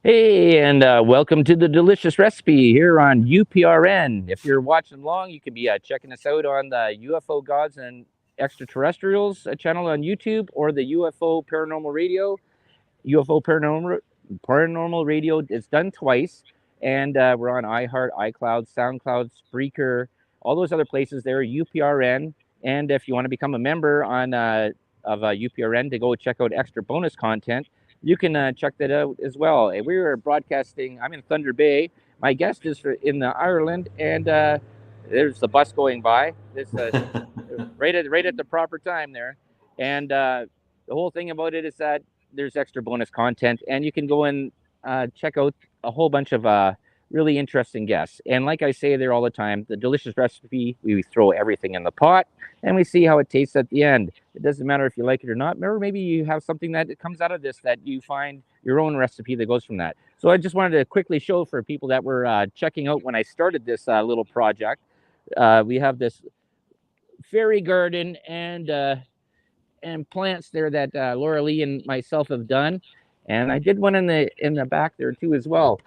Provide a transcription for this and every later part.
Hey, and welcome to the delicious recipe here on UPRN. If you're watching along, you can be checking us out on the UFO Gods and Extraterrestrials channel on YouTube, or the UFO Paranormal Radio. UFO Paranormal Radio is done twice, and we're on iHeart, iCloud, SoundCloud, Spreaker, all those other places there. UPRN, and if you want to become a member on of UPRN to go check out extra bonus content, you can check that out as well. We were broadcasting. I'm in Thunder Bay. My guest is in Ireland, and there's the bus going by. This right at the proper time there, and the whole thing about it is that there's extra bonus content, and you can go and check out a whole bunch of really interesting guests. And like I say there all the time, the delicious recipe, we throw everything in the pot and we see how it tastes at the end. It doesn't matter if you like it or not. Or maybe you have something that comes out of this that you find your own recipe that goes from that. So I just wanted to quickly show for people that were checking out when I started this little project. We have this fairy garden and plants there that Laura Lee and myself have done, and I did one in the back there too as well.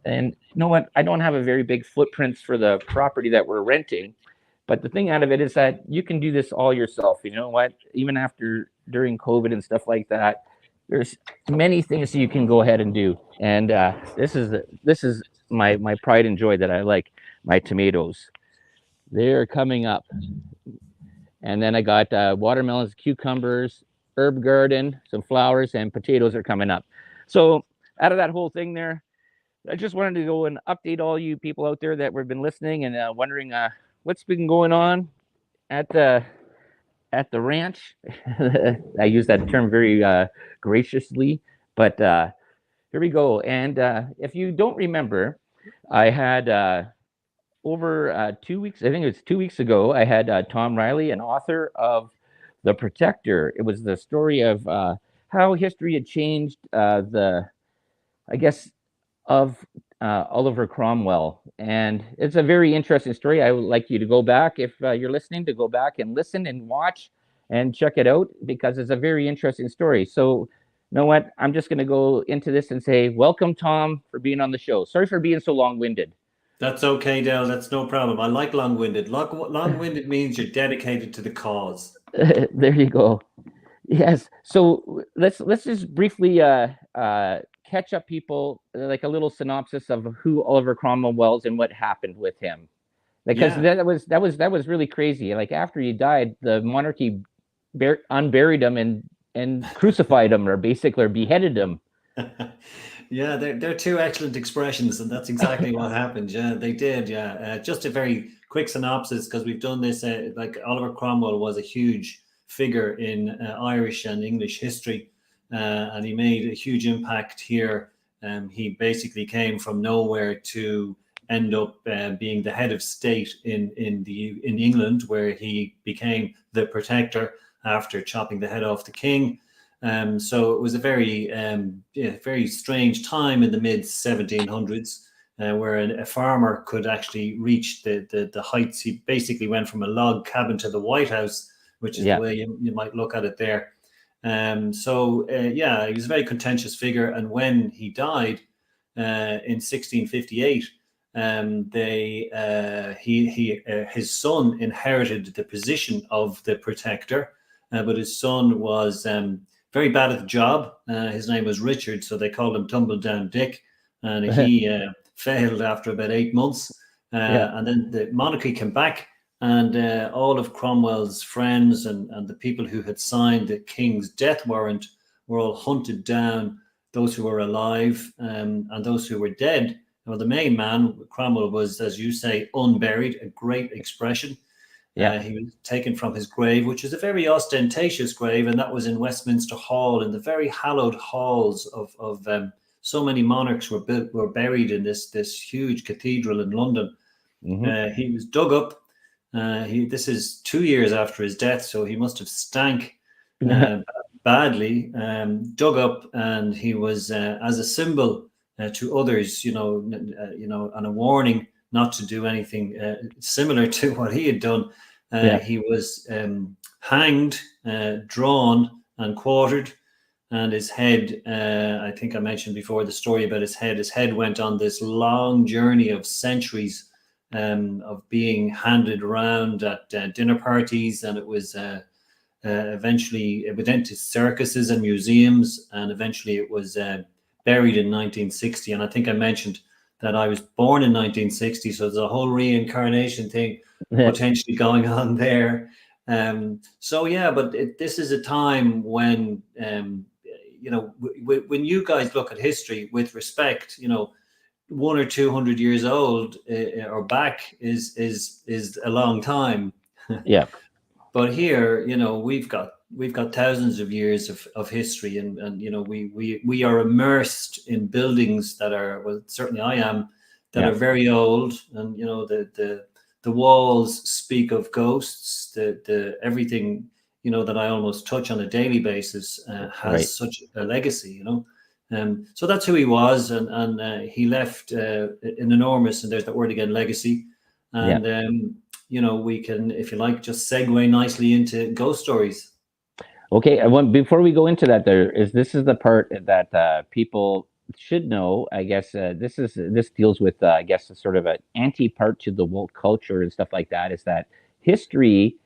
And you know what? I don't have a very big footprints for the property that we're renting, but the thing out of it is that you can do this all yourself. You know what? Even after during COVID and stuff like that, there's many things you can go ahead and do. And this is my pride and joy that I like. My tomatoes, they're coming up. And then I got watermelons, cucumbers, herb garden, some flowers, and potatoes are coming up. So out of that whole thing there, I just wanted to go and update all you people out there that have been listening and wondering what's been going on at the ranch. I use that term very graciously, but here we go. And if you don't remember, I had over 2 weeks, I think it was 2 weeks ago, I had Tom Reilly, an author of The Protector. It was the story of how history had changed I guess, of Oliver Cromwell. And it's a very interesting story. I would like you to go back, if you're listening, to go back and listen and watch and check it out, because it's a very interesting story. So, you know what? I'm just going to go into this and say, welcome, Tom, for being on the show. Sorry for being so long-winded. That's okay, Dale. That's no problem. I like long-winded. Long-winded means you're dedicated to the cause. There you go. Yes. So let's just briefly catch up people, like a little synopsis of who Oliver Cromwell was and what happened with him, because Yeah. that was really crazy. Like after he died, the monarchy unburied him and crucified him, or basically beheaded him. Yeah, they're two excellent expressions, and that's exactly what happened. Yeah, they did. Yeah, just a very quick synopsis, because we've done this. Like Oliver Cromwell was a huge figure in Irish and English history, and he made a huge impact here. He basically came from nowhere to end up being the head of state in England, where he became the protector after chopping the head off the king. So it was a very strange time in the mid 1700s, where a farmer could actually reach the heights. He basically went from a log cabin to the White House, which is the way you might look at it there. He was a very contentious figure. And when he died in 1658, his son inherited the position of the protector, but his son was very bad at the job. His name was Richard, so they called him Tumble Down Dick, and he failed after about 8 months. And then the monarchy came back, and all of Cromwell's friends and the people who had signed the king's death warrant were all hunted down, those who were alive and those who were dead. Now, the main man, Cromwell, was, as you say, unburied, a great expression. He was taken from his grave, which is a very ostentatious grave, and that was in Westminster Hall, in the very hallowed halls of so many monarchs were buried in this huge cathedral in London. Mm-hmm. He was dug up. This is 2 years after his death, so he must have stank badly. Dug up, and he was as a symbol to others, and a warning not to do anything similar to what he had done. He was hanged, drawn, and quartered. and his head, I think I mentioned before the story about his head. His head went on this long journey of centuries of being handed around at dinner parties, and it was eventually it went into circuses and museums, and eventually it was buried in 1960. And I think I mentioned that I was born in 1960, so there's a whole reincarnation thing potentially going on there. So yeah, but this is a time when when you guys look at history with respect, 1 or 200 years old or back is a long time. Yeah. But here, we've got thousands of years of history, and we are immersed in buildings that are, well, certainly I am, that Yeah. are very old, and the walls speak of ghosts. The everything that I almost touch on a daily basis Right. has such a legacy. So that's who he was, and he left an enormous, and there's that word again, legacy. Yeah. And we can, if you like, just segue nicely into ghost stories. Okay, I want before we go into that, this is the part that people should know. I guess this deals with I guess a sort of an anti part to the woke culture and stuff like that. Is that history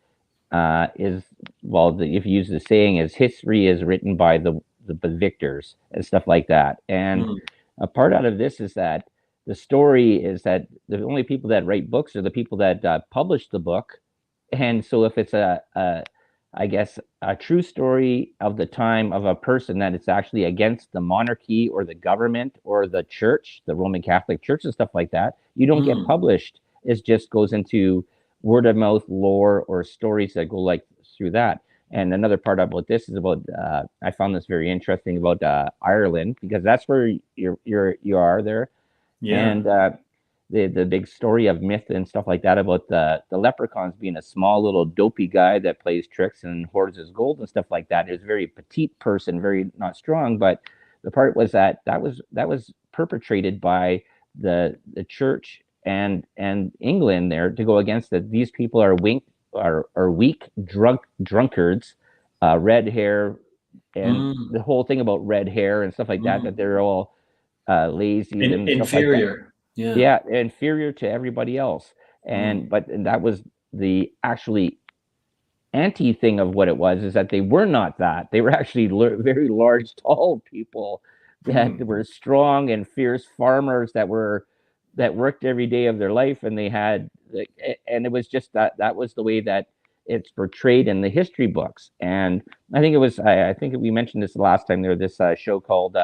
is well, if you use the saying, is history is written by the victors and stuff like that. And Mm, a part out of this is that the story is that the only people that write books are the people that publish the book. And so if it's I guess a true story of the time of a person that it's actually against the monarchy or the government or the church, the Roman Catholic Church and stuff like that, you don't get mm, published. It just goes into word of mouth lore or stories that go like through that. And another part about this is about I found this very interesting about Ireland, because that's where you are there. yeah. And the big story of myth and stuff like that about the leprechauns being a small little dopey guy that plays tricks and hoards his gold and stuff like that. He was a very petite person, very not strong. But the part was that was perpetrated by the church and England there to go against that. These people are weak drunkards, red hair, and Mm, the whole thing about red hair and stuff like that. That mm. they're all lazy and stuff like that. Inferior. Yeah. Yeah, inferior to everybody else. Mm, And that was the actually anti thing of what it was, is that they were not that. They were actually very large, tall people that mm. were strong and fierce farmers that worked every day of their life, and they had, and it was just that was the way that it's portrayed in the history books. And I think it was, I think we mentioned this last time. There was this show called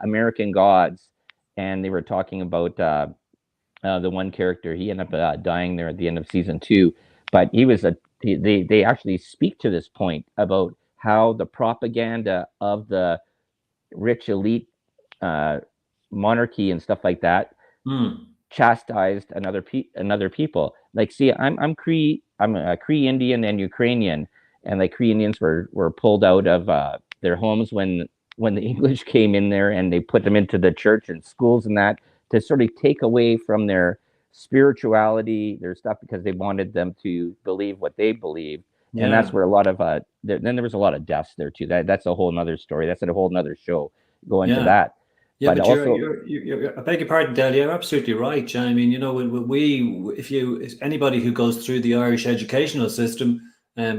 American Gods, and they were talking about the one character. He ended up dying there at the end of season 2, but he was they actually speak to this point about how the propaganda of the rich elite uh, monarchy and stuff like that Mm. chastised another people. Like, see, I'm a Cree Indian and Ukrainian, and like Cree Indians were pulled out of their homes when the English came in there, and they put them into the church and schools and that, to sort of take away from their spirituality, their stuff, because they wanted them to believe what they believed. And that's Yeah. where a lot of then there was a lot of deaths there too. That's a whole nother story. That's a whole nother show. Go into Yeah. that. Yeah, But but also, I beg your pardon, Del. You're absolutely right. John. I mean, if anybody who goes through the Irish educational system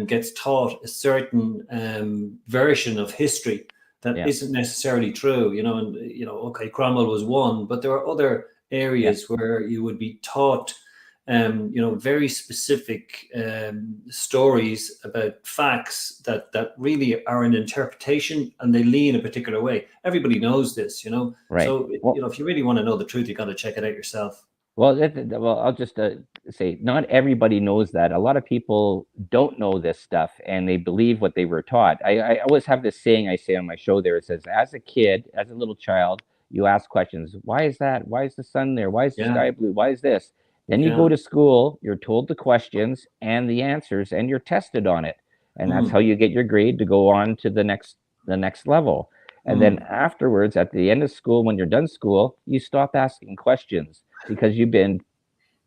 gets taught a certain version of history that yeah, isn't necessarily true, and okay, Cromwell was one, but there are other yeah. areas where you would be taught very specific stories about facts that really are an interpretation, and they lean a particular way. Everybody knows this. Right. So, Well, if you really want to know the truth, you got to check it out yourself. well, I'll just say, not everybody knows that. A lot of people don't know this stuff, and they believe what they were taught. I always have this saying I say on my show there. It says, as a kid, as a little child, you ask questions. Why is that? Why is the sun there? Why is the Yeah, sky blue? Why is this? Then you go yeah. to school, you're told the questions and the answers, and you're tested on it. And that's how Mm, you get your grade to go on to the next level. And then mm, afterwards, at the end of school, when you're done school, you stop asking questions because you've been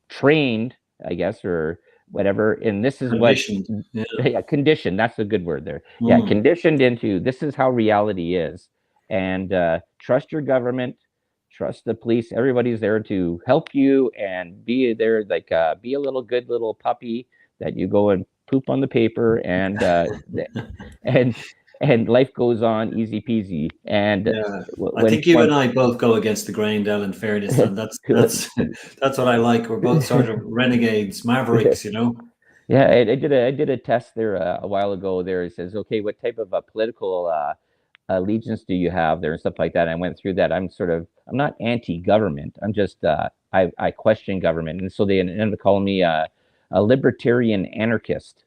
trained, I guess, or whatever. And this is what, Conditioned. Yeah. yeah, conditioned. That's a good word there. Yeah, Mm. conditioned into this is how reality is. And trust your government, trust the police. Everybody's there to help you and be there, like be a little good little puppy that you go and poop on the paper, and and life goes on easy peasy. And Yeah, I when think you and I both go against the grain, Del, in fairness, and that's that's what I like. We're both sort of renegades, mavericks, you know. Yeah, I did a test there a while ago. There it says, okay, what type of a political allegiance do you have there and stuff like that. And I went through that. I'm not anti-government. I'm just I question government, and so they ended up calling me a libertarian anarchist.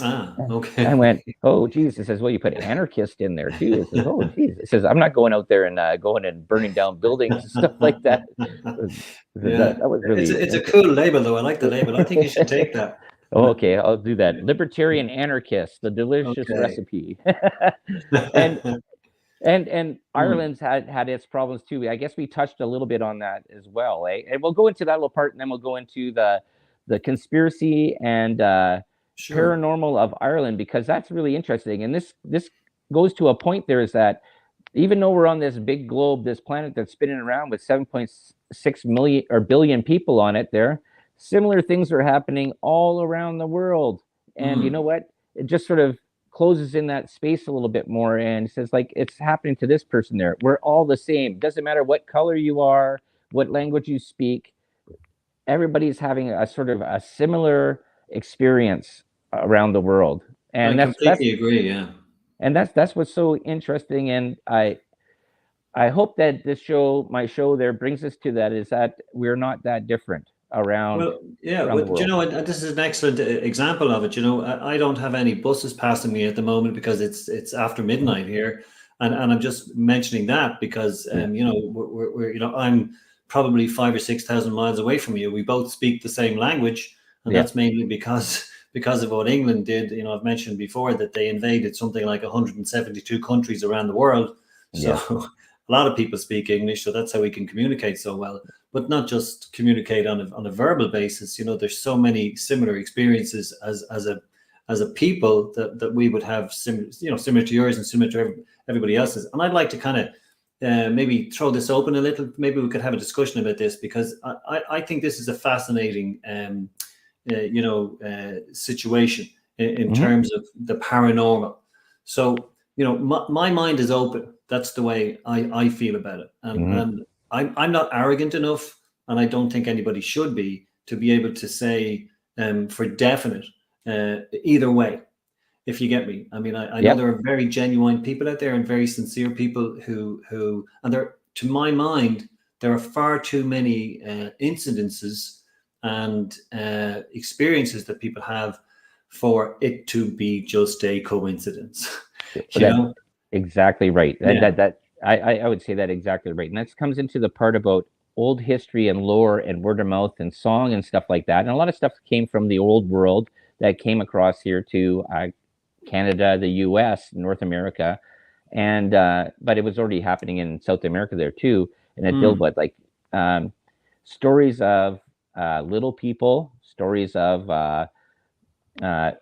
Ah, I okay. went, oh geez. It says, well, you put anarchist in there too. It says, oh geez. It says, I'm not going out there and going and burning down buildings and stuff like that. Yeah, That was it's really it's a interesting. cool label though. I like the label. I think you should take that. Oh, okay, I'll do that. Libertarian anarchist, the delicious Okay. recipe. and and Hmm, Ireland's had its problems too. I guess we touched a little bit on that as well, eh? And we'll go into that little part, and then we'll go into the conspiracy and sure. paranormal of Ireland, because that's really interesting. And this goes to a point there, is that even though we're on this big globe, this planet that's spinning around with 7.6 million or billion people on it, there, similar things are happening all around the world. And you know Hmm. what? It just sort of closes in that space a little bit more and says, like, it's happening to this person there. We're all the same. Doesn't matter what color you are, what language you speak. Everybody's having a sort of a similar experience around the world. I And completely agree. Yeah. that's what's so interesting. And I hope that this show, my show there, brings us to that, is that we're not that different Well, yeah. around the Well, do you world. know, and this is an excellent example of it. You know, I don't have any buses passing me at the moment because it's after Mhm. midnight here, and I'm just mentioning that because Yeah. you know we're you know I'm probably 5 or 6 thousand miles away from you. We both speak the same language, and Yeah. that's mainly because of what England did. You know, I've mentioned before that they invaded something like 172 countries around the world, so Yeah. a lot of people speak English, so that's how we can communicate so well, but not just communicate on a verbal basis. You know, there's so many similar experiences as a people that we would have similar to yours and similar to everybody else's. And I'd like to kind of maybe throw this open a little. Maybe we could have a discussion about this because I think this is a fascinating situation in Hmm. terms of the paranormal. So you know, my mind is open. That's the way I feel about it, Hmm. and I'm not arrogant enough, and I don't think anybody should be able to say for definite either way. If you get me, I mean, I know Yep. there are very genuine people out there and very sincere people and there, to my mind, there are far too many incidences and experiences that people have for it to be just a coincidence. You That know? exactly right. Yeah. I would say that exactly right. And that comes into the part about old history and lore and word of mouth and song and stuff like that. And a lot of stuff came from the old world that came across here to Canada, the U.S., North America, and but it was already happening in South America there too. And it dealt Mm. with like um, stories of little people, stories of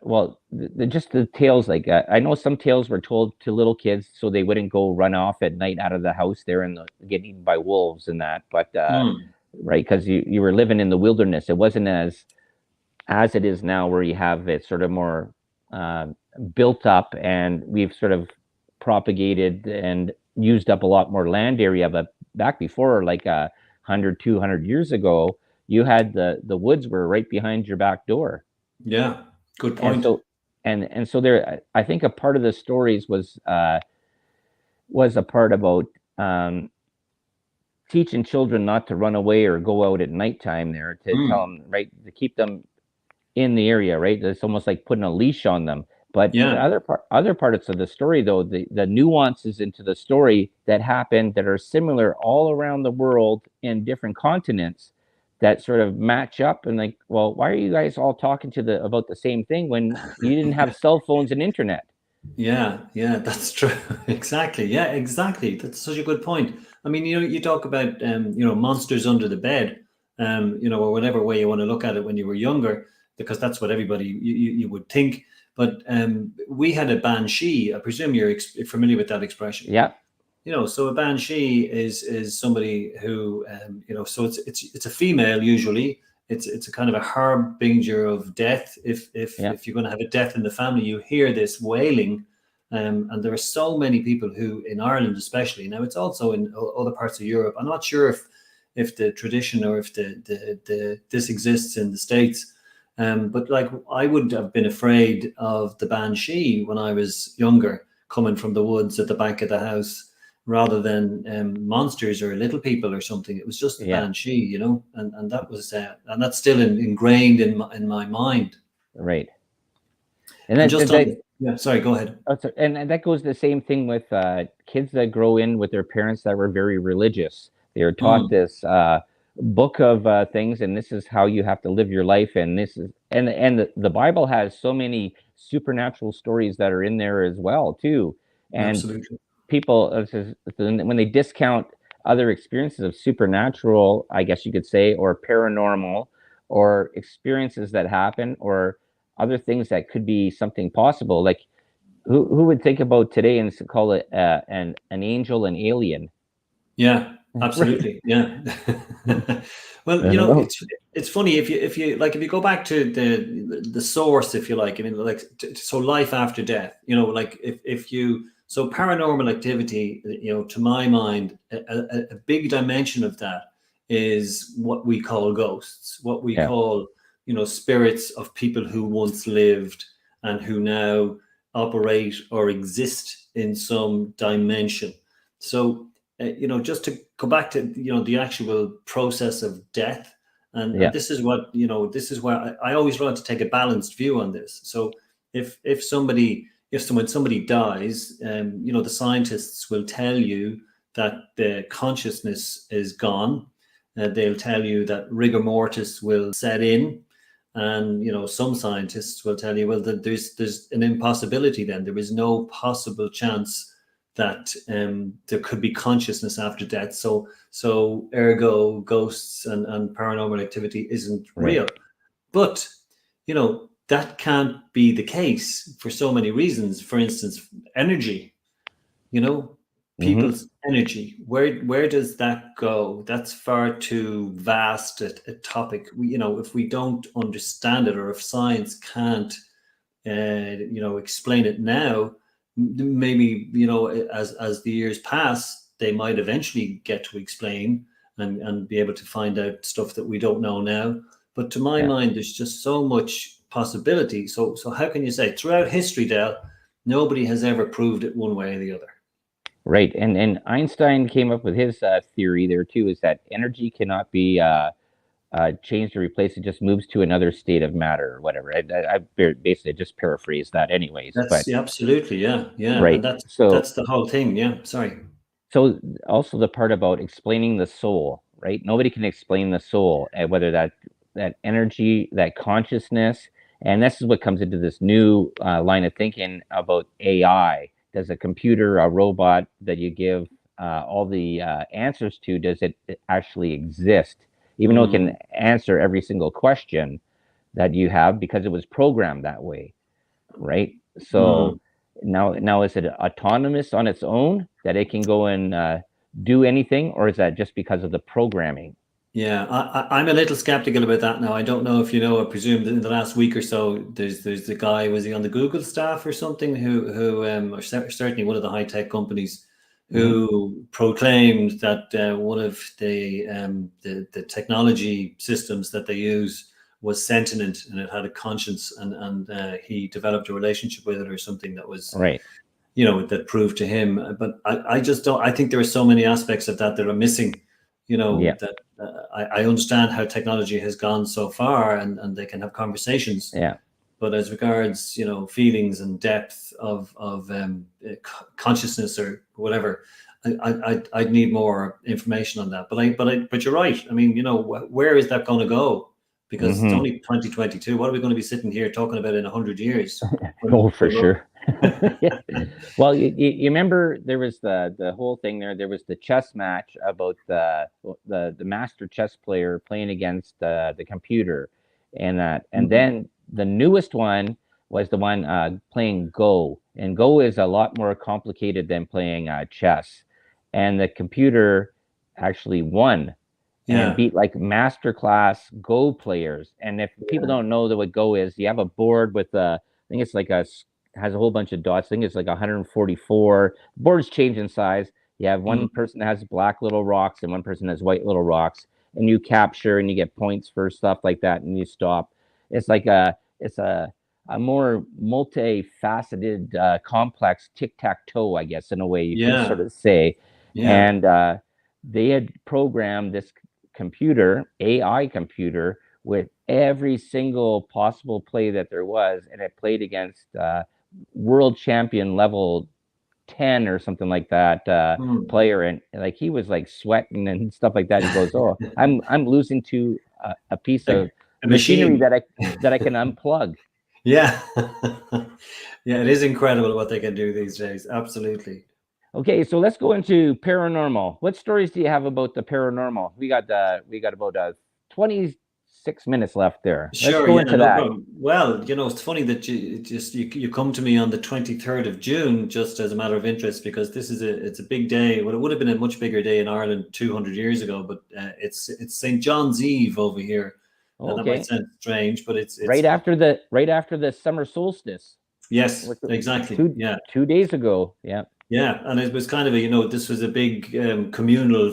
well, just the tales. Like I know some tales were told to little kids so they wouldn't go run off at night out of the house there and get eaten by wolves and that. But Mm. right, because you were living in the wilderness, it wasn't as it is now, where you have it sort of more uh, built up, and we've sort of propagated and used up a lot more land area. But back before, like 100, 200 years ago, you had the woods were right behind your back door. Yeah. Good And point. so and so there, I think a part of the stories was a part about um, teaching children not to run away or go out at nighttime there, to tell Mm. them, right, to keep them in the area, right? It's almost like putting a leash on them. But the Yeah. other parts of the story, though, the nuances into the story that happen that are similar all around the world in different continents, that sort of match up, and like, well, why are you guys all talking to the about the same thing when you didn't have cell phones and internet? Yeah, yeah, that's true. Exactly. Yeah, exactly. That's such a good point. I mean, you know, you talk about monsters under the bed, or whatever way you want to look at it when you were younger. because that's what everybody you would think. But we had a banshee. I presume you're familiar with that expression. Yeah. So a banshee is somebody who, so it's a female usually. It's a kind of a harbinger of death. If you're going to have a death in the family, you hear this wailing, and there are so many people who, in Ireland especially, now it's also in other parts of Europe. I'm not sure if the tradition or if this exists in the States, but like I would have been afraid of the banshee when I was younger, coming from the woods at the back of the house, rather than monsters or little people or something. It was just the banshee, and that was and that's still ingrained in my mind. Right. And just on, sorry, go ahead. And that goes the same thing with kids that grow in with their parents that were very religious. They are taught this book of things, and this is how you have to live your life. And this is and the Bible has so many supernatural stories that are in there as well too. And absolutely. People, when they discount other experiences of supernatural, I guess you could say, or paranormal, or experiences that happen, or other things that could be something possible, like who would think about today and call it an angel, an alien? Yeah, absolutely. Yeah. Well, it's funny if you go back to the source, if you like. I mean, like, so life after death. Like if you. So paranormal activity, to my mind, a big dimension of that is what we call ghosts, what we call, spirits of people who once lived and who now operate or exist in some dimension. So, just to go back to, the actual process of death. And this is what, this is where I always want to take a balanced view on this. So if somebody dies, the scientists will tell you that the consciousness is gone. They'll tell you that rigor mortis will set in. And, some scientists will tell you, well, that there's an impossibility then. There is no possible chance that there could be consciousness after death. So ergo, ghosts and paranormal activity isn't real. But, that can't be the case for so many reasons. For instance, energy, people's energy. Where does that go? That's far too vast a topic. If we don't understand it, or if science can't, explain it now, maybe, as the years pass, they might eventually get to explain and be able to find out stuff that we don't know now. But to my mind, there's just so much possibility. So how can you say throughout history, Dale, nobody has ever proved it one way or the other? Right. And Einstein came up with his theory there too, is that energy cannot be changed or replaced. It just moves to another state of matter or whatever. I basically just paraphrased that anyways. Absolutely. Yeah. Right. And that's the whole thing. Yeah. Sorry. So also the part about explaining the soul, right? Nobody can explain the soul, and whether that energy, that consciousness, and this is what comes into this new line of thinking about AI. Does a computer, a robot that you give all the answers to, does it actually exist? Even though it can answer every single question that you have because it was programmed that way, right? So now is it autonomous on its own that it can go and do anything, or is that just because of the programming? Yeah, I'm a little skeptical about that now. I don't know if you know. I presume that in the last week or so, there's the guy, was he on the Google staff or something, who or certainly one of the high tech companies, who proclaimed that one of the technology systems that they use was sentient and it had a conscience, and he developed a relationship with it or something that was right. That proved to him. But I just don't. I think there are so many aspects of that are missing. That I understand how technology has gone so far, and they can have conversations. Yeah. But as regards, feelings and depth of consciousness or whatever, I'd need more information on that. But you're right. I mean, where is that going to go? Because it's only 2022. What are we going to be sitting here talking about in 100 years? Oh, for sure. Well, you remember there was the whole thing there. There was the chess match about the master chess player playing against the computer, and then the newest one was the one playing Go, and Go is a lot more complicated than playing chess. And the computer actually won and Yeah. beat like masterclass Go players. And if people don't know what Go is, you have a board with I think it's like has a whole bunch of dots. I think it's like 144. Boards change in size. You have one person that has black little rocks and one person has white little rocks, and you capture and you get points for stuff like that, and you stop. It's like it's a more multifaceted, complex tic tac toe, I guess, in a way you could sort Yeah. of say. Yeah. And they had programmed this computer, AI computer, with every single possible play that there was, and it played against world champion level 10 or something like that player, and like he was like sweating and stuff like that. He goes, "Oh, I'm losing to a piece of A machinery machine. that I can unplug." Yeah. Yeah, it is incredible what they can do these days. Absolutely. Okay, so let's go into paranormal. What stories do you have about the paranormal? We got about 26 minutes left there. Let's Sure, go yeah, into no that. problem. Well, it's funny that you come to me on the 23rd of June just as a matter of interest, because it's a big day. Well, it would have been a much bigger day in Ireland 200 years ago, but it's St. John's Eve over here, and that might Okay, sound strange, but it's right after the summer solstice, yes, which was exactly, two yeah. 2 days ago. Yeah, Yeah, and it was kind of this was a big communal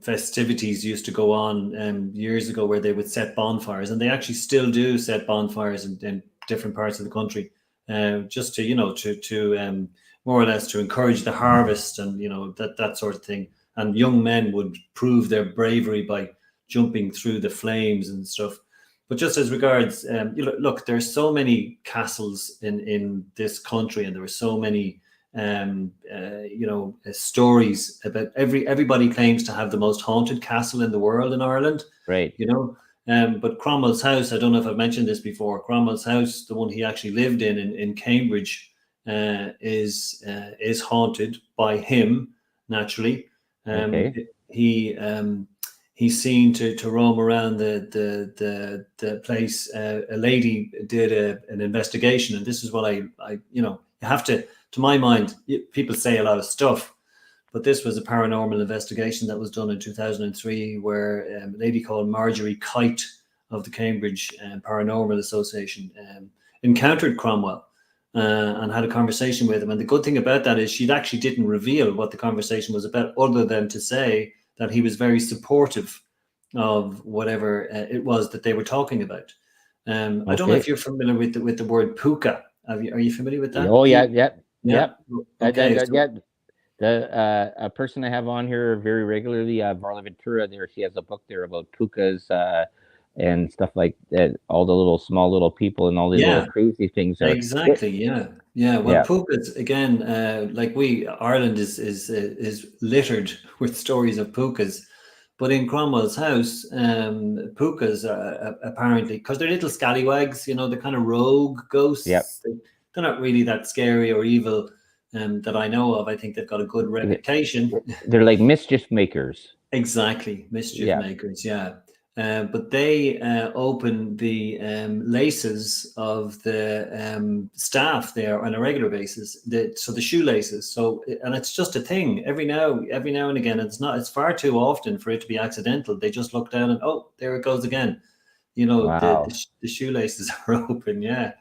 festivities used to go on years ago, where they would set bonfires, and they actually still do set bonfires in different parts of the country, just to more or less to encourage the harvest, and that sort of thing. And young men would prove their bravery by jumping through the flames and stuff. But just as regards, look, there's so many castles in this country, and there were so many, stories about everybody claims to have the most haunted castle in the world in Ireland. right. You know, but Cromwell's house, I don't know if I've mentioned this before. Cromwell's house, the one he actually lived in Cambridge, is haunted by him naturally. Um, Okay. he he's seen to roam around the place. A lady did an investigation, and this is what I you have to my mind, people say a lot of stuff, but this was a paranormal investigation that was done in 2003, where a lady called Marjorie Kite of the Cambridge Paranormal Association encountered Cromwell and had a conversation with him. And the good thing about that is she actually didn't reveal what the conversation was about, other than to say that he was very supportive of whatever it was that they were talking about. I don't know Okay. if you're familiar with the word puka. Are you familiar with that? Oh yeah. Yep. Yeah. Yep. Okay. Yeah. So The a person I have on here very regularly, Varla Ventura. There, she has a book there about pukas and stuff like that. All the little small little people and all the little yeah, crazy things are. exactly. Yeah. Yeah. Well, Yeah. pukas again. Like Ireland is littered with stories of pukas. But in Cromwell's house, pukas are apparently, because they're little scallywags, they're kind of rogue Yep. ghosts. They're not really that scary or evil that I know of. I think they've got a good reputation. They're like mischief makers. Exactly, mischief Yeah. makers, yeah. But they open the laces of the staff there on a regular basis. So the shoelaces. So, and it's just a thing every now and again. It's far too often for it to be accidental. They just look down and, oh, there it goes again. Wow. The shoelaces are open. Yeah,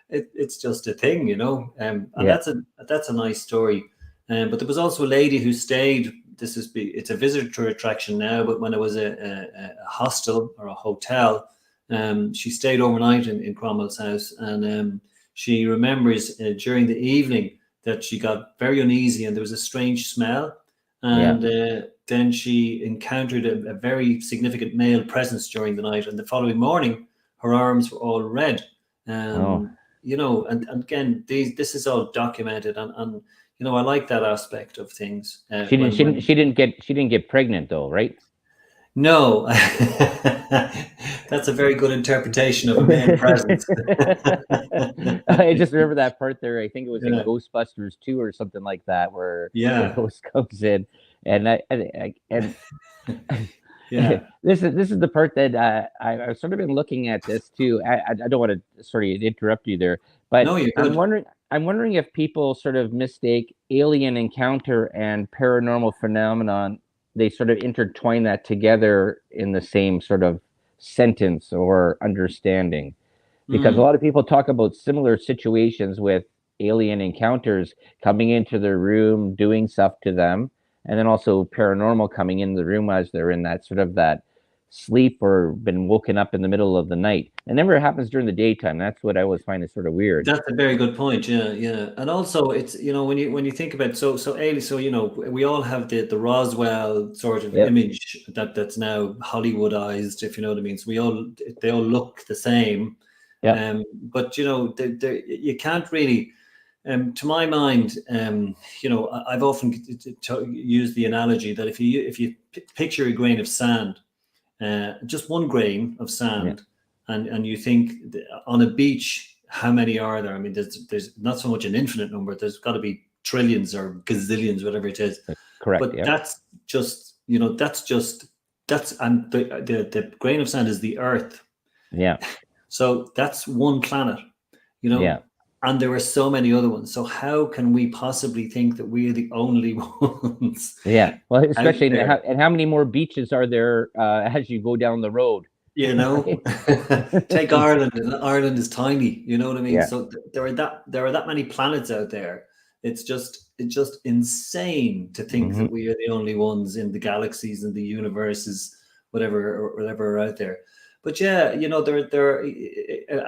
it's just a thing. And Yeah. that's a nice story. But there was also a lady who stayed. It's a visitor attraction now, but when it was a hostel or a hotel, she stayed overnight in Cromwell's house, and she remembers during the evening that she got very uneasy and there was a strange smell, Yeah. and then she encountered a very significant male presence during the night, and the following morning her arms were all red. Oh. And again, this is all documented, and I like that aspect of things. She didn't get pregnant though, right? No, that's a very good interpretation of a male presence. I just remember that part there. I think it was in Yeah, Ghostbusters 2 or something like that, where the yeah, ghost comes in, and Yeah. This is the part that I've sort of been looking at this too. I don't want to sort of interrupt you there, but No, you're good. I'm wondering if people sort of mistake alien encounter and paranormal phenomenon. They sort of intertwine that together in the same sort of sentence or understanding, because a Mm. lot of people talk about similar situations with alien encounters coming into their room, doing stuff to them, and then also paranormal coming in the room as they're in that sort of that sleep or been woken up in the middle of the night. It never happens during the daytime. That's what I always find is sort of weird. That's a very good point. Yeah, yeah. And also it's, when you think about, so we all have the Roswell sort of Yep. image that's now Hollywoodized, if you know what I mean. So they all look the same. Yep. But you can't really, to my mind, I've often used the analogy that if you picture a grain of sand, just one grain of Yeah. sand, and you think on a beach, how many are there? I mean, there's not so much an infinite number. There's got to be trillions or gazillions, whatever it is. Correct. But Yep. that's just, and the grain of sand is the Earth. Yeah. So that's one planet, Yeah. and there are so many other ones. So how can we possibly think that we are the only ones Yeah. Well, out especially there? and how many more beaches are there as you go down the road? You know, Right? take Ireland, and Ireland is tiny. You know what I mean? Yeah. So there are that many planets out there. It's just insane to think that Hmm. we are the only ones in the galaxies and the universes, whatever are out there. But yeah, there are,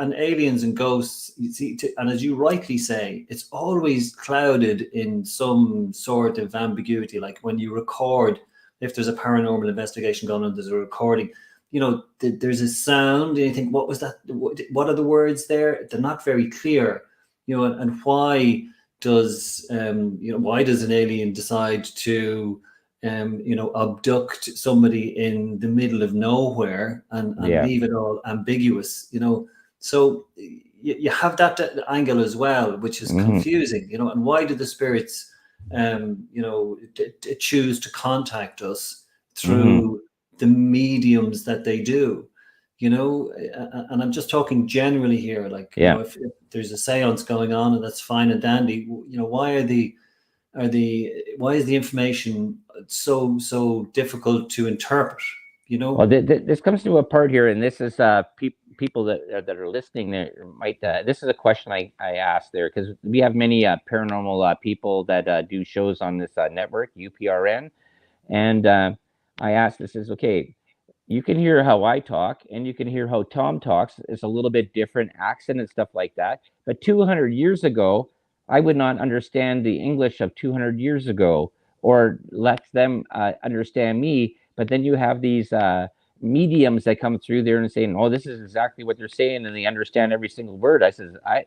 and aliens and ghosts. You see, and as you rightly say, it's always clouded in some sort of ambiguity. Like when you record, if there's a paranormal investigation going on, there's a recording, there's a sound, and you think, what was that? What are the words there? They're not very clear, and why does an alien decide to abduct somebody in the middle of nowhere and Yeah. leave it all ambiguous, so you have that angle as well, which is Hmm. confusing, and why do the spirits choose to contact us Hmm. through the mediums that they do, and I'm just talking generally here, like, Yeah. if there's a seance going on, and that's fine and dandy, why is the information so difficult to interpret, Well, this comes to a part here, and this is people that are listening there might. This is a question I asked there because we have many paranormal people that do shows on this network UPRN, and I asked, this is okay. You can hear how I talk, and you can hear how Tom talks. It's a little bit different accent and stuff like that. But 200 years ago, I would not understand the English of 200 years ago, or let them understand me. But then you have these mediums that come through there and saying, "Oh, this is exactly what they're saying," and they understand every single word. I says, I,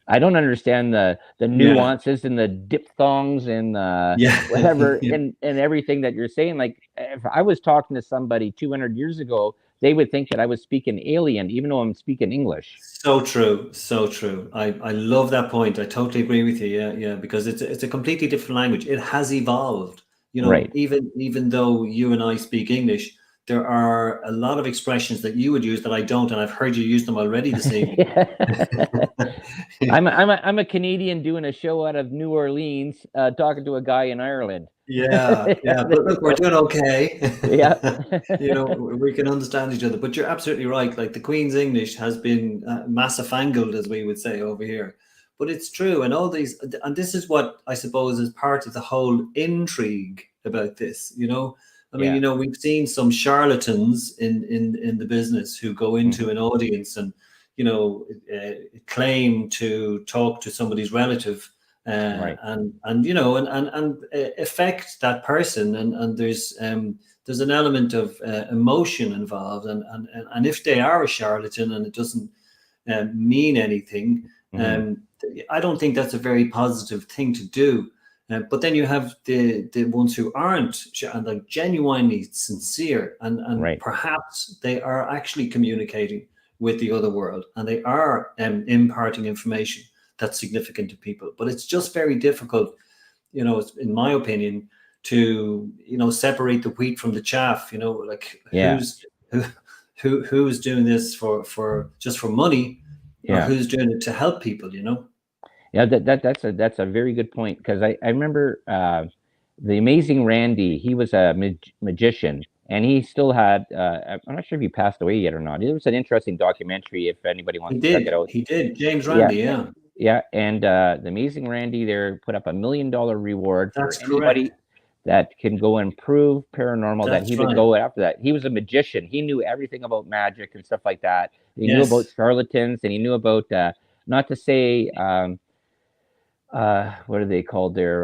I don't understand the yeah, nuances and the diphthongs and yeah. whatever Yeah. and everything that you're saying. Like if I was talking to somebody 200 years ago, they would think that I was speaking alien, even though I'm speaking English. So true, so true. I love that point. I totally agree with you. Yeah, yeah, because it's a completely different language. It has evolved. Right. Even though you and I speak English, there are a lot of expressions that you would use that I don't, and I've heard you use them already this evening. I'm a Canadian doing a show out of New Orleans, talking to a guy in Ireland. Yeah, yeah, There but you look, we're go. doing okay. Yeah. We can understand each other. But you're absolutely right. Like the Queen's English has been massafangled, as we would say over here. But it's true, and all these, and this is what I suppose is part of the whole intrigue about this. I mean, Yeah. we've seen some charlatans in the business who go into Hmm. an audience and claim to talk to somebody's relative, Right. and affect that person, and there's an element of emotion involved, and if they are a charlatan and it doesn't mean anything, Hmm. um, I don't think that's a very positive thing to do. But then you have the ones who aren't, and like genuinely sincere, and Right. perhaps they are actually communicating with the other world, and they are imparting information that's significant to people. But it's just very difficult, in my opinion, to separate the wheat from the chaff. Like Yeah. who's doing this for just for money, or Yeah. who's doing it to help people. Yeah, that's a very good point, because I remember the Amazing Randy. He was a magician, and he still had. I'm not sure if he passed away yet or not. It was an interesting documentary if anybody wants He to check it did. out. He did. James Yeah, Randi. Yeah, yeah, and the Amazing Randy there put up $1 million reward for that's correct. anybody that can go and prove paranormal. That he That's would right. go after that. He was a magician. He knew everything about magic and stuff like that. He knew about Yes. charlatans, and he knew about not to say. What are they called? They're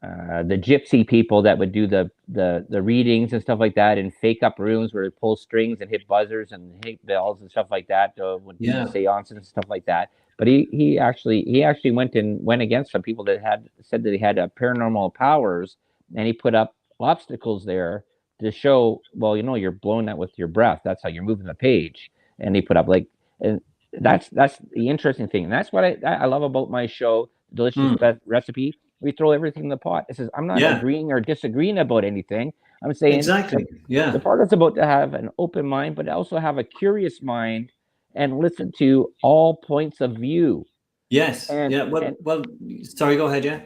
the gypsy people that would do the readings and stuff like that, and fake up rooms where they pull strings and hit buzzers and hit bells and stuff like that, would do the Yeah. seances and stuff like that. But he actually went against some people that had said that he had paranormal powers, and he put up obstacles there to show, well, you're blowing that with your breath. That's how you're moving the page. And he put up like, and that's the interesting thing, and that's what I love about my show, Delicious Mm. Recipe. We throw everything in the pot. It says I'm not Yeah. agreeing or disagreeing about anything. I'm saying Exactly. the Yeah. part is about to have an open mind, but also have a curious mind and listen to all points of view. Yes. And Yeah. Well. and Well. Sorry. Go ahead. Yeah.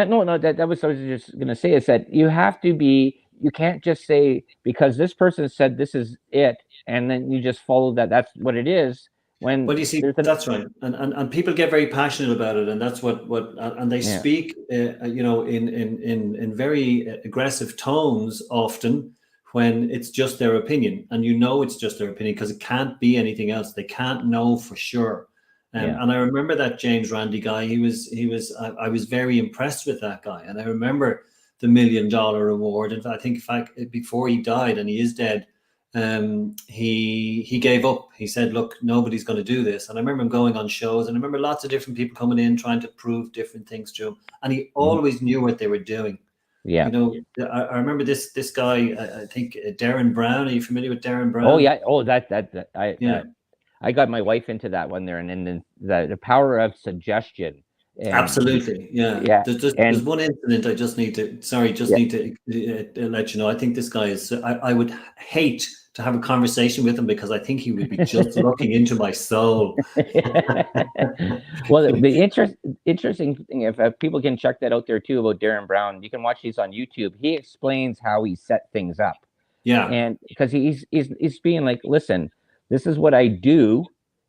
no, that was what I was just gonna say, is that you can't just say because this person said this is it, and then you just follow that. That's what it is. When Well, you see, there's an that's right, and people get very passionate about it, and that's what and they yeah, speak, in very aggressive tones often when it's just their opinion, and it's just their opinion because it can't be anything else. They can't know for sure. yeah, And I remember that James Randi guy. I was very impressed with that guy, and I remember the $1 million award. And I think, in fact, before he died, and he is dead, he gave up. He said, "Look, nobody's going to do this." And I remember him going on shows, and I remember lots of different people coming in trying to prove different things to him, and he mhm, always knew what they were doing. yeah. I remember this guy. I think Darren Brown. Are you familiar with Darren Oh Brown? yeah. Oh, that Yeah, I got my wife into that one there, and then the power of suggestion, and absolutely. Yeah. yeah, There's and one incident I just need to. Sorry, just yeah. need to let you know. I think this guy is. I would hate to have a conversation with him because I think he would be just looking into my soul. Well, the interesting thing, if people can check that out there too about Darren Brown, you can watch these on YouTube. He explains how he set things up, Yeah. and because he's being like, listen, this is what I do,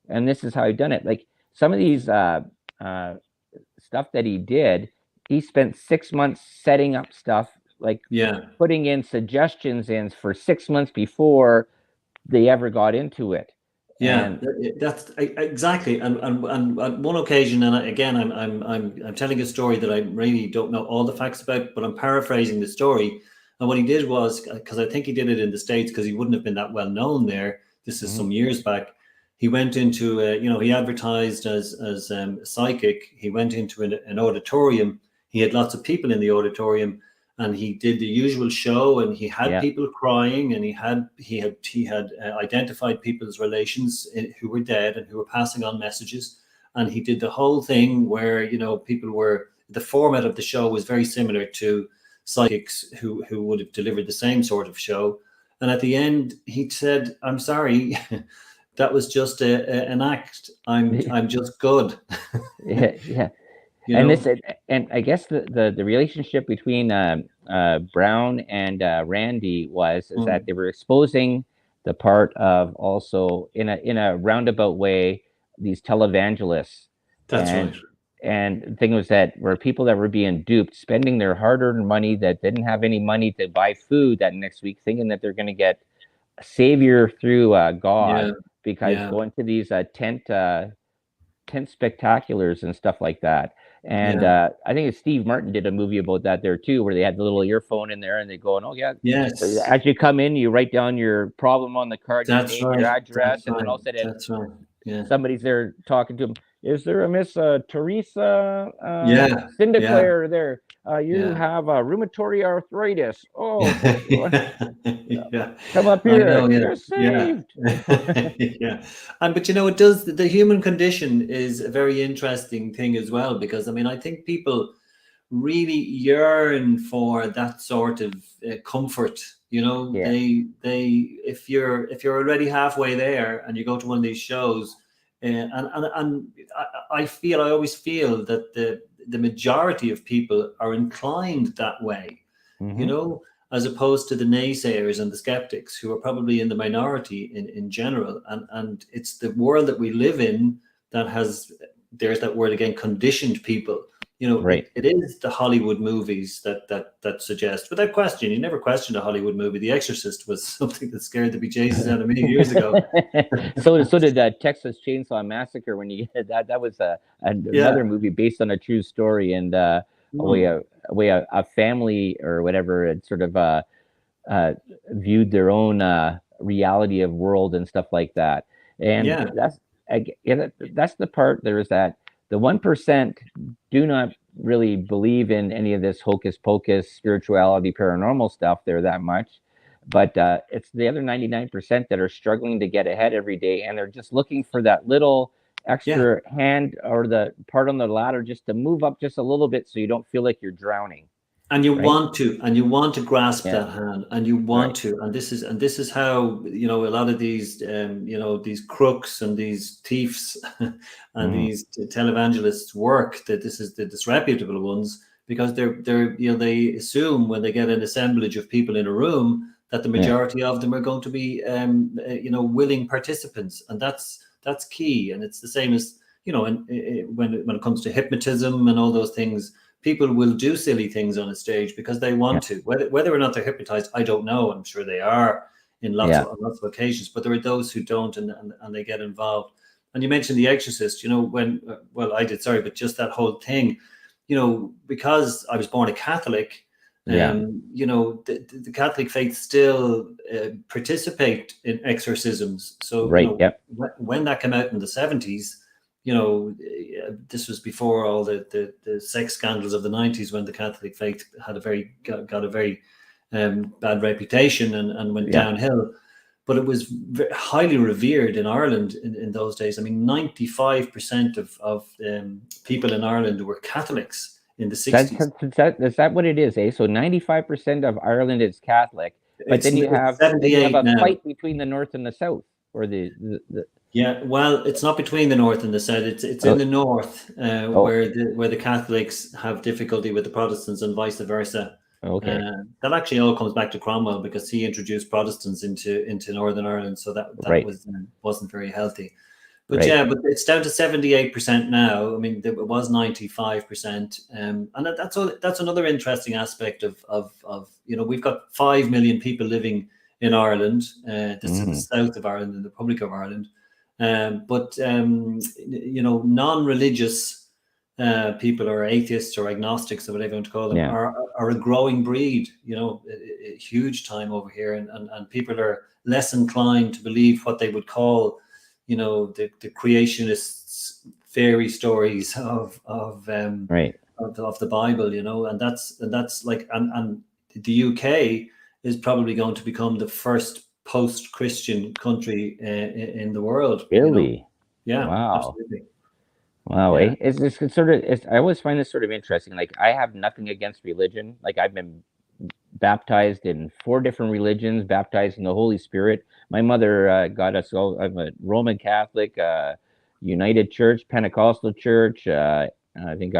and this is how I've done it. Like some of these uh, stuff that he did, he spent 6 months setting up stuff, like Yeah. putting in suggestions in for 6 months before they ever got into it. Yeah, And that's exactly. And on one occasion, and again, I'm telling a story that I really don't know all the facts about, but I'm paraphrasing the story. And what he did was, because I think he did it in the States, because he wouldn't have been that well known there. This is mhm, some years back. He went into, he advertised as a psychic. He went into an auditorium. He had lots of people in the auditorium, and he did the usual show, and he had yeah, people crying, and he had identified people's relations who were dead and who were passing on messages, and he did the whole thing where people were, the format of the show was very similar to psychics who would have delivered the same sort of show. And at the end he said, "I'm sorry, that was just an act. I'm just good." yeah, yeah. you And know and I guess the relationship between Brown and Randy is that Mm, they were exposing the part of, also in a roundabout way, these televangelists. that's right. And the thing was that were people that were being duped, spending their hard-earned money, that didn't have any money to buy food that next week, thinking that they're going to get a savior through Yeah. God, because Yeah. going to these tent spectaculars and stuff like that. And Yeah. I think Steve Martin did a movie about that there too, where they had the little earphone in there, and they going, "Oh yeah." Yes. As you come in, you write down your problem on the card, your That's name, your right. That's address, and then right. all of a sudden That's right. Yeah. somebody's there talking to him. Is there a Miss Teresa Yeah. Yeah. Sinclair there? You Yeah. have rheumatoid arthritis. Oh, Yeah. come up I here. know. Yeah. You're Yeah. saved. Yeah. And but it does, the human condition is a very interesting thing as well, because I mean, I think people really yearn for that sort of comfort. You know, Yeah. if you're already halfway there and you go to one of these shows, and I always feel that the majority of people are inclined that way, you Hmm. know, as opposed to the naysayers and the skeptics who are probably in the minority in general. And it's the world that we live in that has, there's that word again, conditioned people. You know, Right. it is the Hollywood movies that suggest, without question, you never questioned a Hollywood movie. The Exorcist was something that scared the bejesus out of me years ago. So did Texas Chainsaw Massacre. When you that was another Yeah. movie based on a true story, and Mm. a way a family or whatever had sort of uh, viewed their own reality of world and stuff like that. And Yeah. that's the part. There is that the 1% do not really believe in any of this hocus pocus spirituality paranormal stuff there that much, but it's the other 99% that are struggling to get ahead every day, and they're just looking for that little Yeah. extra hand or the part on the ladder just to move up just a little bit so you don't feel like you're drowning, And right? you want to grasp Yeah. that hand, and you want Right. to, and this is how, you know, a lot of these you know, these crooks and these thieves and Mm. these televangelists work, that this is the disreputable ones, because they're, you know, they assume when they get an assemblage of people in a room that the Yeah. majority of them are going to be you know, willing participants, and that's key. And it's the same as, you know, when it comes to hypnotism and all those things, people will do silly things on a stage because they Yeah. want to. Whether or not they're hypnotized, I don't know. I'm sure they are in Yeah. lots of occasions, but there are those who don't, and they get involved. And you mentioned The Exorcist. You know, when well, I did, sorry, but just that whole thing. You know, because I was born a Catholic, Yeah. you know, the Catholic faith still participate in exorcisms. So, you Right. know, Yep. when that came out in the 70s, you know, this was before all the sex scandals of the 90s, when the Catholic faith had got a very bad reputation, and went Yeah. downhill. But it was highly revered in Ireland in those days. I mean, 95% of people in Ireland were Catholics in the That, 60s. is that what it is, eh? So 95% of Ireland is Catholic, but It's then you have 78 a now. fight between the north and the south, or the Yeah, well, it's not between the north and the south. It's in oh, the north, oh, where the Catholics have difficulty with the Protestants, and vice versa. okay. That actually all comes back to Cromwell, because he introduced Protestants into Northern Ireland, so that Right. was wasn't very healthy. But Right. yeah, but it's down to 78% now. I mean, it was 95%, and that's another interesting aspect of, you know, we've got 5 million people living in Ireland. This is the Mm, south of Ireland, the Republic of Ireland. But you know, non-religious people, or atheists or agnostics, or whatever you want to call them, yeah. are a growing breed. You know, a huge time over here, and people are less inclined to believe what they would call, you know, the creationists fairy stories Right. of the Bible, you know. And that's like, and the UK is probably going to become the first post-Christian country in the world, you know. Really? Yeah, Wow. absolutely. Wow. Yeah. Eh? It's sort of. I always find this sort of interesting. Like I have nothing against religion. Like I've been baptized in 4 different religions, baptized in the Holy Spirit. My mother got us all. I'm a Roman Catholic, United Church, Pentecostal Church, I think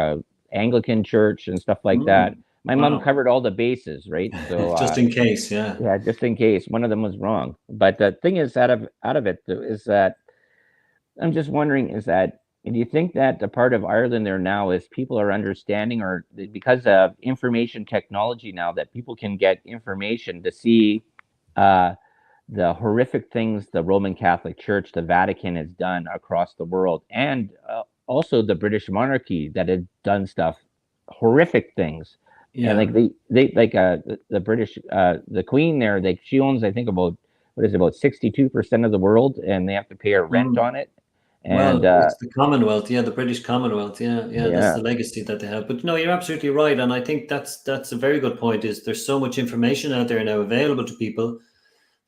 Anglican Church, and stuff like that. Mm, My mom wow. covered all the bases, right? So Just in case, yeah. yeah, just in case one of them was wrong. But the thing is, out of it is that I'm just wondering, is that, do you think that the part of Ireland there now is people are understanding, or because of information technology now, that people can get information to see uh, the horrific things the Roman Catholic Church, the Vatican has done across the world, and also the British monarchy that had done stuff, horrific things. And Yeah. like they like the British the Queen there, like she owns, I think, about, what is it, about 62% of the world, and they have to pay a rent Mm. on it. And Well, it's the Commonwealth, yeah, the British Commonwealth, yeah, yeah. That's yeah, the legacy that they have. But no, you're absolutely right, and I think that's a very good point. Is there's so much information out there now available to people,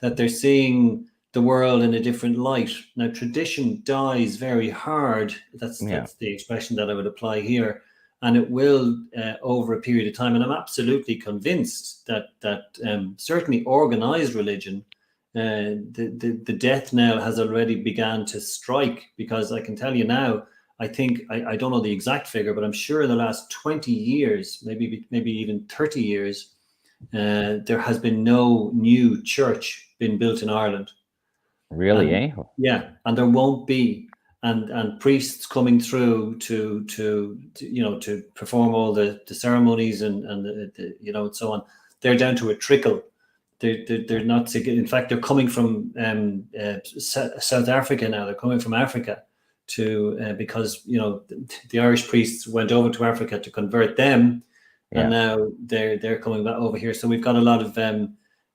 that they're seeing the world in a different light. Now, tradition dies very hard. That's yeah, the expression that I would apply here. and it will over a period of time. And I'm absolutely convinced that certainly organized religion, the death knell has already begun to strike, because I can tell you now, I think, I don't know the exact figure, but I'm sure in the last 20 years, maybe even 30 years, there has been no new church been built in Ireland. Really, And eh? yeah, and there won't be. And priests coming through to perform all the ceremonies and and so on. They're down to a trickle. They're not. In fact, they're coming from South Africa now. They're coming from Africa to because the Irish priests went over to Africa to convert them, and now they're coming back over here. So we've got a lot of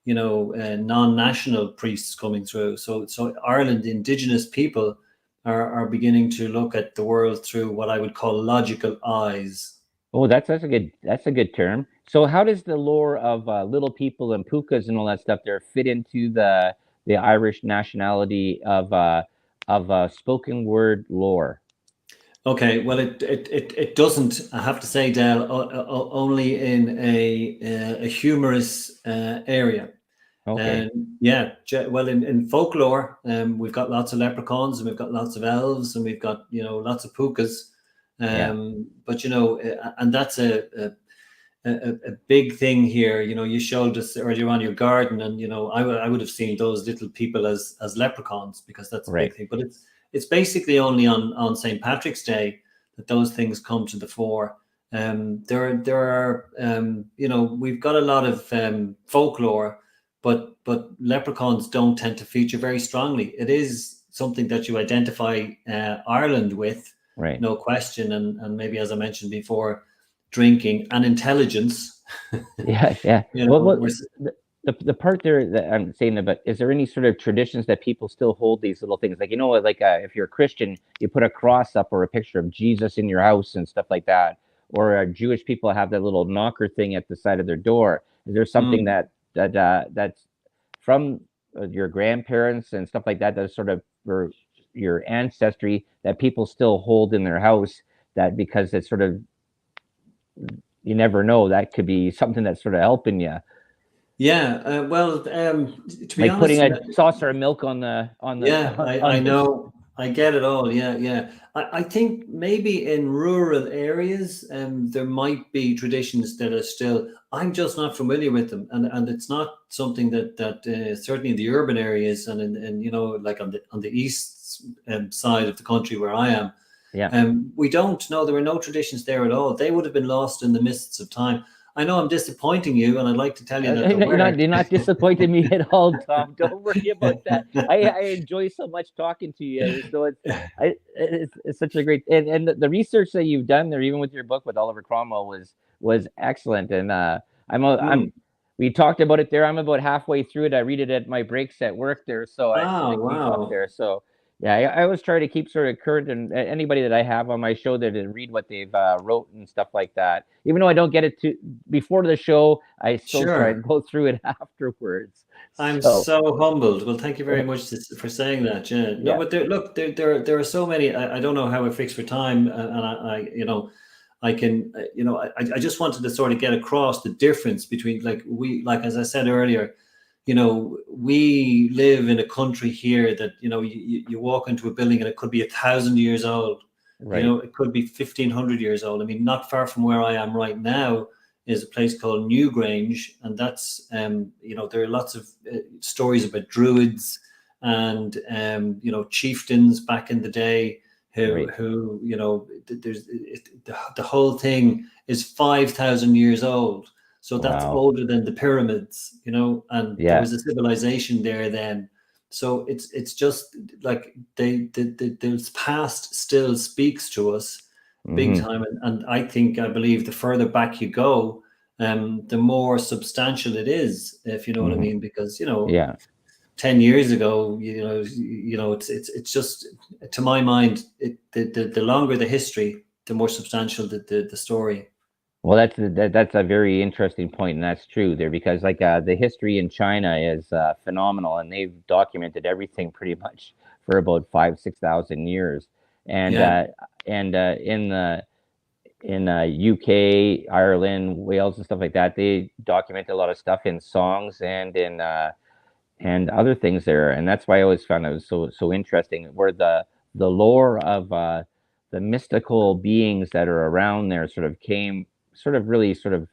non-national priests coming through. So Ireland, the indigenous people, are beginning to look at the world through what I would call logical eyes. Oh, that's a good term. So how does the lore of little people and pukas and all that stuff there fit into the Irish nationality of spoken word lore? Okay, well, it doesn't. I have to say, Dale, only in a humorous area. Okay. And yeah, well, in folklore, we've got lots of leprechauns, and we've got lots of elves, and we've got lots of pukas. Yeah. But and that's a big thing here. You showed us earlier on your garden, and I would have seen those little people as leprechauns, because that's a Right. big thing. But it's basically only on St. Patrick's Day that those things come to the fore. There are we've got a lot of folklore, but leprechauns don't tend to feature very strongly. It is something that you identify Ireland with, Right. no question, and maybe, as I mentioned before, drinking and intelligence. Yeah. Yeah. you know, Well, we're, the part there that I'm saying about, is there any sort of traditions that people still hold these little things, like like if you're a Christian, you put a cross up or a picture of Jesus in your house and stuff like that, or Jewish people have that little knocker thing at the side of their door. Is there something that's from your grandparents and stuff like that, that's sort of your ancestry, that people still hold in their house, that because it's sort of, you never know, that could be something that's sort of helping you? yeah, well, to be Like putting honest, a saucer of milk on yeah, I on this. know. I get it all. Yeah, yeah. I think maybe in rural areas, there might be traditions that are still. I'm just not familiar with them, and it's not something that certainly in the urban areas and in like on the east side of the country where I am, Yeah. we don't know. There were no traditions there at all. They would have been lost in the mists of time. I know I'm disappointing you, and I'd like to tell you that there were. You're not disappointing me at all, Tom. Don't worry about that. I enjoy so much talking to you. So it's such a great, and the research that you've done there, even with your book with Oliver Cromwell, was excellent. And I'm Hmm. we talked about it there. I'm about halfway through it. I read it at my breaks at work there, so I sort Oh, of keep up wow. there. So yeah, I always try to keep sort of current, and anybody that I have on my show that read what they've wrote and stuff like that. Even though I don't get it to before the show, I still try Sure. and go through it afterwards. I'm So so humbled. Well, thank you very much for saying that. Yeah. No, yeah, but look, there are so many. I don't know how we're fixed for time, and I can, I just wanted to sort of get across the difference between, like as I said earlier, we live in a country here that, you walk into a building and it could be 1,000 years old. right, It could be 1,500 years old. I mean, not far from where I am right now is a place called Newgrange, and that's, there are lots of stories about druids and, chieftains back in the day right, who the whole thing is 5,000 years old. So that's wow, older than the pyramids, and there yeah, was a civilization there then. So it's just like the past still speaks to us big hmm, time, and I believe the further back you go, the more substantial it is, if you know what I hmm, mean. Because 10 years ago, it's just, to my mind, the longer the history, the more substantial the story. well, that's a very interesting point, and that's true there, because like the history in China is phenomenal, and they've documented everything pretty much for about 5,000 to 6,000 years, and Yeah. uh, and in the UK, Ireland, Wales, and stuff like that. They document a lot of stuff in songs and in and other things there, and that's why I always found it was so interesting. Where the lore of the mystical beings that are around there sort of came, sort of really sort of,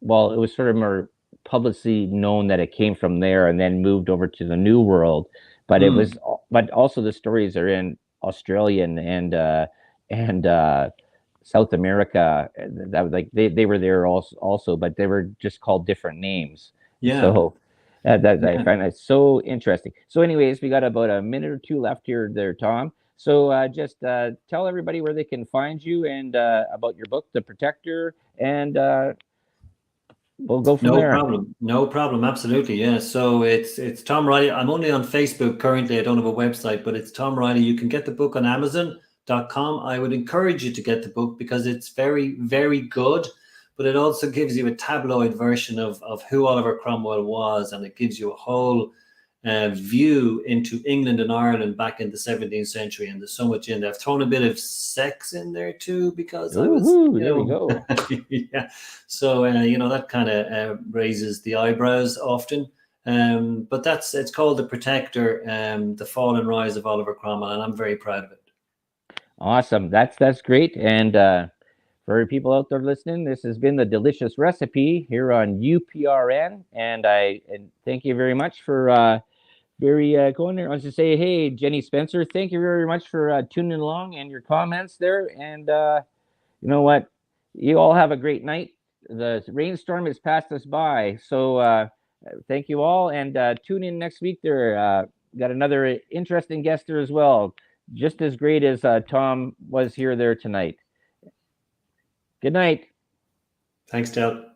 well, it was sort of more publicly known that it came from there and then moved over to the New World. But it was, but also the stories are in Australian and South America. That was like they were there also, but they were just called different names. Yeah. So I find that so interesting. So, anyways, we got about a minute or two left here, there, Tom. So just tell everybody where they can find you and about your book, The Protector, and we'll go from there. No problem. Absolutely. Yeah. So it's Tom Reilly. I'm only on Facebook currently. I don't have a website, but it's Tom Reilly. You can get the book on Amazon.com. I would encourage you to get the book because it's very, very good. But it also gives you a tabloid version of who Oliver Cromwell was, and it gives you a whole view into England and Ireland back in the 17th century. And there's so much in there. I've thrown a bit of sex in there too because I was, there we go. Yeah. So that kind of raises the eyebrows often. But it's called The Protector, The Fall and Rise of Oliver Cromwell, and I'm very proud of it. Awesome. That's great. And for people out there listening, this has been the Delicious Recipe here on UPRN, and I thank you very much for going there. I was to say, hey, Jenny Spencer, thank you very much for tuning along and your comments there. And you know what? You all have a great night. The rainstorm has passed us by, so thank you all, and tune in next week. There, got another interesting guest there as well, just as great as Tom was here there tonight. Good night. Thanks, Del.